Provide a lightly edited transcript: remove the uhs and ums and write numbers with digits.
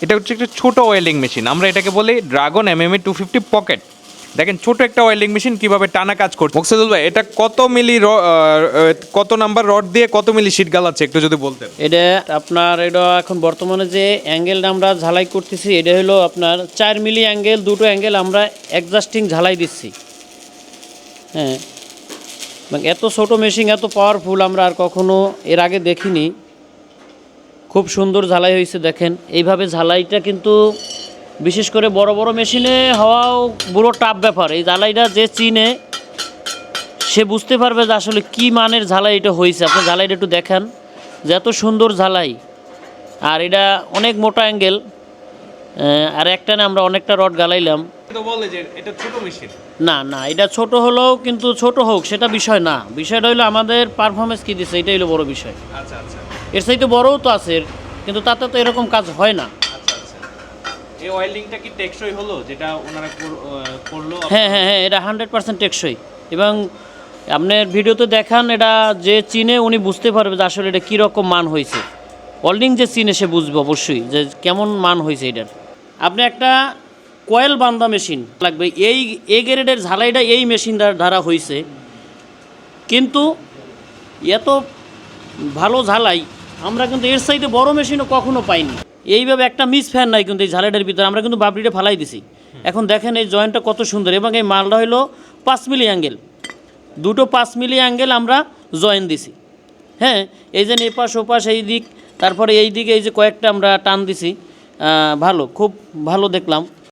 এটা হচ্ছে একটা ছোট ওয়েল্ডিং মেশিন, আমরা এটাকে বলি ড্রাগন MMA 250 পকেট। দেখেন ছোট একটা ওয়েল্ডিং মেশিন কিভাবে টানা কাজ করছে। মোকসেদুল ভাই, এটা কত মিলি কত নাম্বার রড দিয়ে কত মিলি শীট গালাচ্ছে একটু যদি বলতেন। এটা আপনার এটা এখন বর্তমানে যে অ্যাঙ্গেলটা আমরা ঝালাই করতেছি এটা হলো আপনার 4 মিলি অ্যাঙ্গেল, দুটো অ্যাঙ্গেল আমরা অ্যাডজাস্টিং ঝালাই দিচ্ছি। হ্যাঁ, এবং এত ছোট মেশিন এত পাওয়ারফুল আমরা আর কখনো এর আগে দেখিনি। খুব সুন্দর ঝালাই হয়েছে দেখেন। এইভাবে ঝালাইটা কিন্তু বিশেষ করে বড় বড় মেশিনে হওয়াও পুরো টাফ ব্যাপার। এই ঝালাইটা যে চিনে সে বুঝতে পারবে যে আসলে কী মানের ঝালাই এটা হয়েছে। আপনি ঝালাইটা একটু দেখান যে এত সুন্দর ঝালাই, আর এটা অনেক মোটা অ্যাঙ্গেল, আর একটা না আমরা অনেকটা রড গালাইলাম। তো বলে যে এটা ছোট মেশিন। না না, এটা ছোট হলেও কিন্তু ছোট হোক সেটা বিষয় না, বিষয়টা হলো আমাদের পারফরমেন্স কী দিচ্ছে, এটাই হলো বড় বিষয়। আচ্ছা আচ্ছা এর চাইতে বড়ও তো আছে, কিন্তু তাতে তো এরকম কাজ হয় না। আচ্ছা আচ্ছা। এই ওয়েল্ডিংটা কি টেকসই হলো যেটা ওনারা করলো? হ্যাঁ হ্যাঁ হ্যাঁ, এটা 100% টেকসই। এবং আপনার ভিডিওতে দেখান, এটা যে চিনে উনি বুঝতে পারবে যে আসলে এটা কীরকম মান হয়েছে। ওয়েল্ডিং যে চিনে সে বুঝবে অবশ্যই যে কেমন মান হয়েছে এটার। আপনি একটা কয়েল বান্ধা মেশিন লাগবে, এই এ গ্রেডের ঝালাইটা এই মেশিন দ্বারা হয়েছে, কিন্তু এত ভালো ঝালাই আমরা কিন্তু এর সাইডে বড় মেশিনও কখনো পাইনি। এইভাবে একটা মিস ফ্যান নাই কিন্তু এই ঝালাইটার ভিতরে, আমরা কিন্তু বাবরিটা ফালাই দিছি। এখন দেখেন এই জয়েন্টটা কত সুন্দর, এবং এই মালটা হলো 5 মিলি অ্যাঙ্গেল, দুটো 5 মিলি অ্যাঙ্গেল আমরা জয়েন দিছি। হ্যাঁ, এই যে এপাশ ওপাশ এই দিক, তারপরে এই দিকে এই যে কয়েকটা আমরা টান দিছি, ভালো, খুব ভালো দেখলাম।